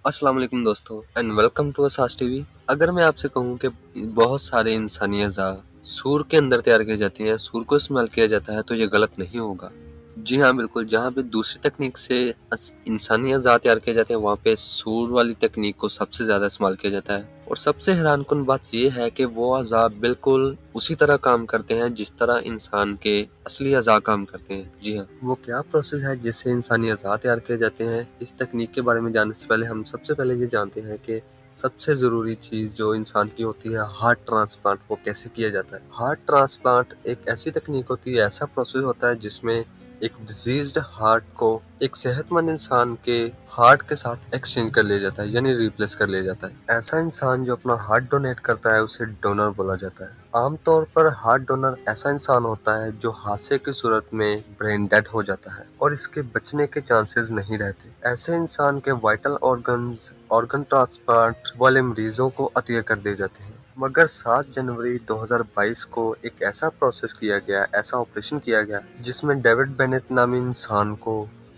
अस्सलाम वालेकुम दोस्तों एंड वेलकम टू असास टीवी। अगर मैं आपसे कहूं कि बहुत सारे इंसानी अज़ा सूर के अंदर तैयार की जाती हैं, सूर को इस्तेमाल किया जाता है, तो ये गलत नहीं होगा। जी हाँ, बिल्कुल। जहाँ पे दूसरी तकनीक से इंसानी अज़ा तैयार किए जाते हैं, वहाँ पे सूर वाली तकनीक को सबसे ज़्यादा इस्तेमाल किया जाता है। और सबसे हैरानकुन बात ये है कि वो अज़ा बिल्कुल उसी तरह काम करते हैं जिस तरह इंसान के असली अज़ा काम करते हैं। जी हाँ, वो क्या प्रोसेस है जिससे इंसानी अज़ा तैयार किए जाते हैं, इस तकनीक के बारे में जानने से पहले हम सबसे पहले ये जानते हैं कि सबसे ज़रूरी चीज़ जो इंसान की होती है हार्ट ट्रांसप्लांट, वो कैसे किया जाता है। हार्ट ट्रांसप्लांट एक ऐसी तकनीक होती है, ऐसा प्रोसेस होता है जिसमें एक डिजीज्ड हार्ट को एक सेहतमंद इंसान के हार्ट के साथ एक्सचेंज कर लिया जाता है, यानी रिप्लेस कर लिया जाता है। ऐसा इंसान जो अपना हार्ट डोनेट करता है उसे डोनर बोला जाता है। आमतौर पर हार्ट डोनर ऐसा इंसान होता है जो हादसे की सूरत में ब्रेन डेड हो जाता है और इसके बचने के चांसेस नहीं रहते। ऐसे इंसान के वाइटल ऑर्गन ट्रांसप्लांट वाले मरीजों को अतिया कर दिए जाते हैं। मगर 7 जनवरी 2022 को एक ऐसा प्रोसेस किया गया, ऐसा ऑपरेशन किया गया जिसमें डेविड बेनेट नामी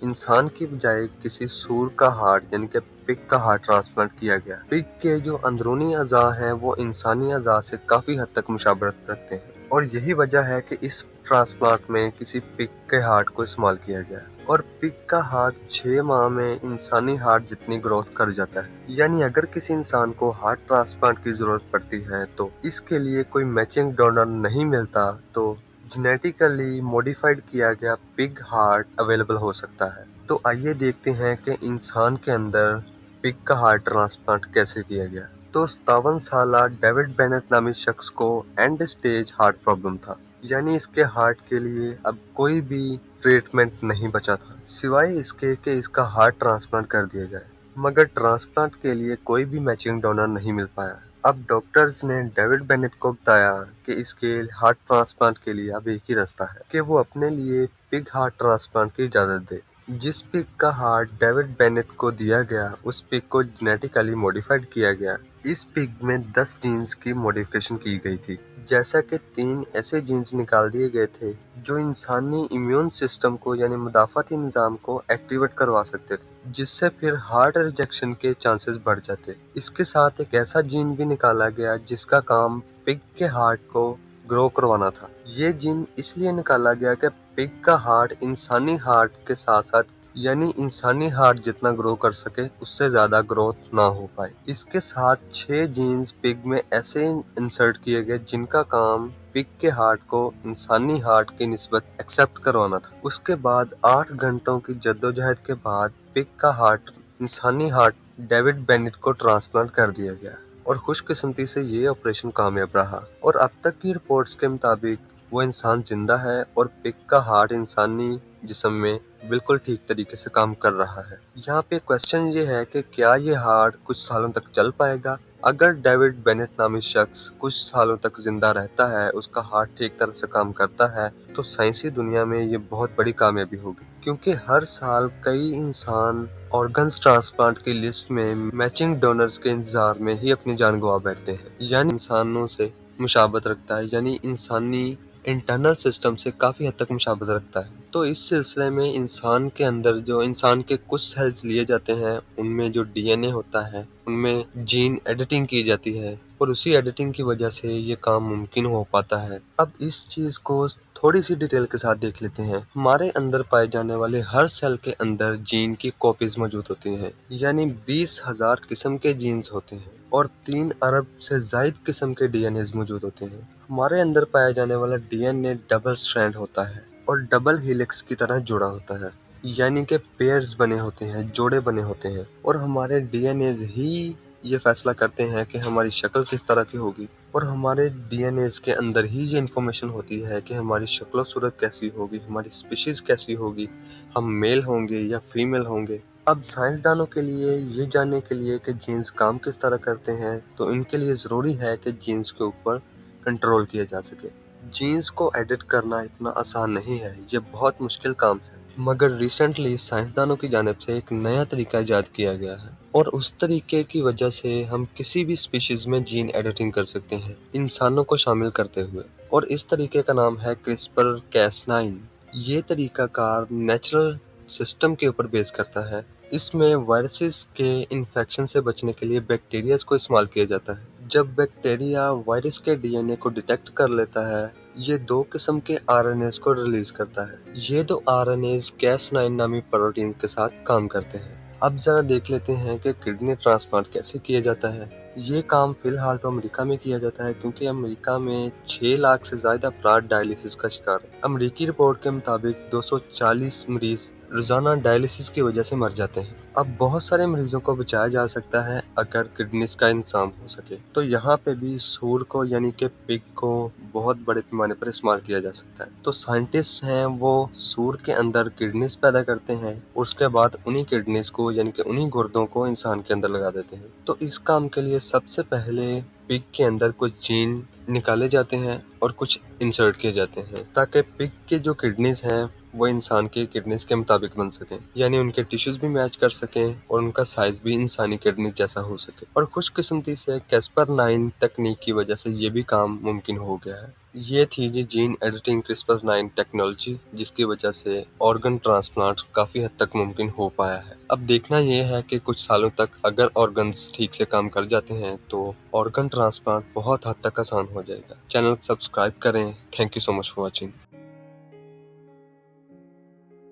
इंसान की बजाय किसी सूर का हार्ट यानी कि पिग का हार्ट ट्रांसप्लांट किया गया। पिग के जो अंदरूनी अज़ा हैं वो इंसानी अज़ा से काफ़ी हद तक मुशाबहत रखते हैं और यही वजह है कि इस ट्रांसप्लांट में किसी पिग के हार्ट को इस्तेमाल किया गया और पिग का हार्ट 6 माह में इंसानी हार्ट जितनी ग्रोथ कर जाता है। यानी अगर किसी इंसान को हार्ट ट्रांसप्लांट की जरूरत पड़ती है तो इसके लिए कोई मैचिंग डोनर नहीं मिलता तो जेनेटिकली मॉडिफाइड किया गया पिग हार्ट अवेलेबल हो सकता है। तो आइए देखते हैं कि इंसान के अंदर पिग का हार्ट ट्रांसप्लांट कैसे किया गया। तो 57 साला डेविड बेनेट नामी शख्स को एंड स्टेज हार्ट प्रॉब्लम था, यानी इसके हार्ट के लिए अब कोई भी ट्रीटमेंट नहीं बचा था सिवाय इसके कि इसका हार्ट ट्रांसप्लांट कर दिया जाए। मगर ट्रांसप्लांट के लिए कोई भी मैचिंग डोनर नहीं मिल पाया। अब डॉक्टर्स ने डेविड बेनेट को बताया कि इसके हार्ट ट्रांसप्लांट के लिए अब एक ही रास्ता है कि वो अपने लिए पिग हार्ट ट्रांसप्लांट की इजाज़त दे। जिस पिग का हार्ट डेविड बेनेट को दिया गया उस पिग को जेनेटिकली मॉडिफाइड किया गया। इस पिग में 10 जीन्स की मॉडिफिकेशन की गई थी, जैसा कि 3 ऐसे जीन्स निकाल दिए गए थे जो इंसानी इम्यून सिस्टम को यानी मुदाफ़ाती निज़ाम को एक्टिवेट करवा सकते थे, जिससे फिर हार्ट रिजेक्शन के चांसेस बढ़ जाते। इसके साथ एक ऐसा जीन भी निकाला गया जिसका काम पिग के हार्ट को ग्रो करवाना था। ये जीन इसलिए निकाला गया कि पिग का हार्ट इंसानी हार्ट के साथ साथ यानी इंसानी हार्ट जितना ग्रो कर सके उससे ज्यादा ग्रोथ ना हो पाए। इसके साथ 6 जीन्स पिग में ऐसे इंसर्ट किए गए जिनका काम पिग के हार्ट को इंसानी हार्ट की निस्बत एक्सेप्ट करवाना था। उसके बाद 8 घंटों की जद्दोजहद के बाद पिग का हार्ट इंसानी हार्ट डेविड बेनेट को ट्रांसप्लांट कर दिया गया और खुशकिस्मती से ये ऑपरेशन कामयाब रहा और अब तक की रिपोर्ट्स के मुताबिक वो इंसान जिंदा है और पिग का हार्ट इंसानी जिस्म में बिल्कुल ठीक तरीके से काम कर रहा है। यहाँ पे क्वेश्चन ये है कि क्या ये हार्ट कुछ सालों तक चल पाएगा। अगर डेविड बेनेट नामी शख्स कुछ सालों तक जिंदा रहता है, उसका हार्ट ठीक तरह से काम करता है, तो साइंसी दुनिया में ये बहुत बड़ी कामयाबी होगी, क्योंकि हर साल कई इंसान ऑर्गन्स ट्रांसप्लांट की लिस्ट में मैचिंग डोनर्स के इंतजार में ही अपनी जान गंवा बैठते हैं। यानी इंसानों से मुशाबत रखता है, यानी इंसानी इंटरनल सिस्टम से काफ़ी हद तक मुशाबत रखता है। तो इस सिलसिले में इंसान के अंदर जो इंसान के कुछ सेल्स लिए जाते हैं उनमें जो डीएनए होता है उनमें जीन एडिटिंग की जाती है और उसी एडिटिंग की वजह से ये काम मुमकिन हो पाता है। अब इस चीज़ को थोड़ी सी डिटेल के साथ देख लेते हैं। हमारे अंदर पाए जाने वाले हर सेल के अंदर जीन की कॉपीज मौजूद होती हैं, यानी 20,000 किस्म के जीन्स होते हैं और 3 अरब से ज़ायद किस्म के डीएनए मौजूद होते हैं। हमारे अंदर पाया जाने वाला डीएनए डबल स्ट्रैंड होता है और डबल हेलिक्स की तरह जुड़ा होता है, यानी कि पेयर्स बने होते हैं, जोड़े बने होते हैं और हमारे डीएनए ही ये फैसला करते हैं कि हमारी शक्ल किस तरह की होगी और हमारे डीएनए के अंदर ही ये इन्फॉर्मेशन होती है कि हमारी शक्ल और सूरत कैसी होगी, हमारी स्पीशीज़ कैसी होगी, हम मेल होंगे या फीमेल होंगे। अब साइंसदानों के लिए ये जानने के लिए कि जीन्स काम किस तरह करते हैं, तो इनके लिए ज़रूरी है कि जीन्स के ऊपर कंट्रोल किया जा सके। जीन्स को एडिट करना इतना आसान नहीं है, ये बहुत मुश्किल काम है। मगर रिसेंटली साइंसदानों की जानिब से एक नया तरीका इजाद किया गया है और उस तरीके की वजह से हम किसी भी स्पीशीज़ में जीन एडिटिंग कर सकते हैं, इंसानों को शामिल करते हुए। और इस तरीके का नाम है क्रिस्पर-Cas9। ये तरीका कार नेचुरल सिस्टम के ऊपर बेस करता है اس میں وائرسز کے انفیکشن سے بچنے کے لیے بیکٹیریاز کو استعمال کیا جاتا ہے۔ جب بیکٹیریا وائرس کے ڈی این اے کو ڈیٹیکٹ کر لیتا ہے، یہ 2 قسم کے آر این ایز کو ریلیز کرتا ہے۔ یہ 2 آر این ایز Cas9 نامی پروٹین کے ساتھ کام کرتے ہیں۔ اب ذرا دیکھ لیتے ہیں کہ کڈنی ٹرانسپلانٹ کیسے کیا جاتا ہے۔ یہ کام فی الحال تو امریکہ میں کیا جاتا ہے، کیونکہ امریکہ میں 6 لاکھ سے زائد افراد ڈائلیسس کا شکار ہیں۔ امریکی رپورٹ کے مطابق 240 مریض روزانہ ڈائلیسس کی وجہ سے مر جاتے ہیں۔ اب بہت سارے مریضوں کو بچایا جا سکتا ہے اگر کڈنیز کا انتظام ہو سکے، تو یہاں پہ بھی سور کو یعنی کہ پگ کو بہت بڑے پیمانے پر استعمال کیا جا سکتا ہے۔ تو سائنٹسٹ ہیں وہ سور کے اندر کڈنیز پیدا کرتے ہیں اور اس کے بعد انہی کڈنیز کو یعنی کہ انہی گردوں کو انسان کے اندر لگا دیتے ہیں۔ تو اس کام کے لیے سب سے پہلے پگ کے اندر کچھ جین نکالے جاتے ہیں اور کچھ انسرٹ کیے جاتے ہیں، تاکہ پگ کے جو کڈنیز ہیں وہ انسان کی کڈنیز کے مطابق بن سکیں، یعنی ان کے ٹیشوز بھی میچ کر سکیں اور ان کا سائز بھی انسانی کڈنیز جیسا ہو سکے۔ اور خوش قسمتی سے CRISPR-9 تکنیک کی وجہ سے یہ بھی کام ممکن ہو گیا ہے۔ یہ تھی جین ایڈیٹنگ CRISPR-9 ٹیکنالوجی، جس کی وجہ سے آرگن ٹرانسپلانٹ کافی حد تک ممکن ہو پایا ہے۔ اب دیکھنا یہ ہے کہ کچھ سالوں تک اگر آرگنز ٹھیک سے کام کر جاتے ہیں تو آرگن ٹرانسپلانٹ بہت حد تک آسان ہو جائے گا۔ چینل سبسکرائب کریں۔ Thank you so much for watching.